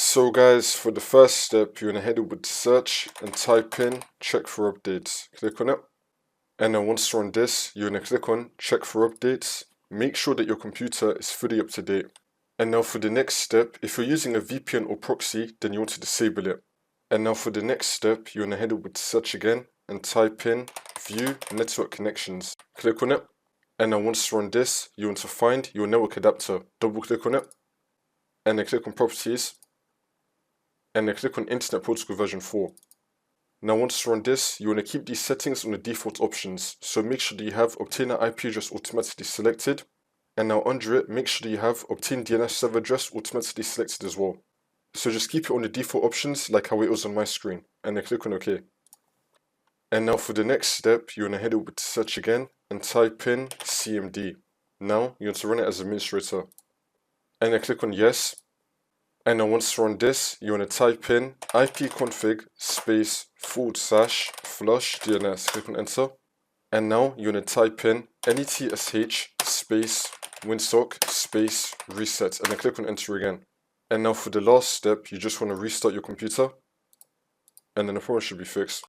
So guys, for the first step, you're going to head over to search and type in check for updates. Click on it. And then once you're on this, you're going to click on check for updates. Make sure that your computer is fully up to date. And now for the next step, if you're using a VPN or proxy, then you want to disable it. And now for the next step, you're going to head over to search again and type in view network connections. Click on it. And now once you're on this, you want to find your network adapter. Double click on it. And then click on properties. And then click on Internet Protocol version 4. Now once you're on this, you want to keep these settings on the default options. So make sure that you have obtain an IP address automatically selected. And now under it, make sure that you have obtain DNS server address automatically selected as well. So just keep it on the default options like how it was on my screen. And then click on OK. And now for the next step, you want to head over to search again and type in CMD. Now you want to run it as administrator. And then click on yes. And now once you're on this, you want to type in ipconfig space /flush DNS. Click on enter. And now you want to type in netsh space winsock space reset. And then click on enter again. And now for the last step, you just want to restart your computer. And then the problem should be fixed.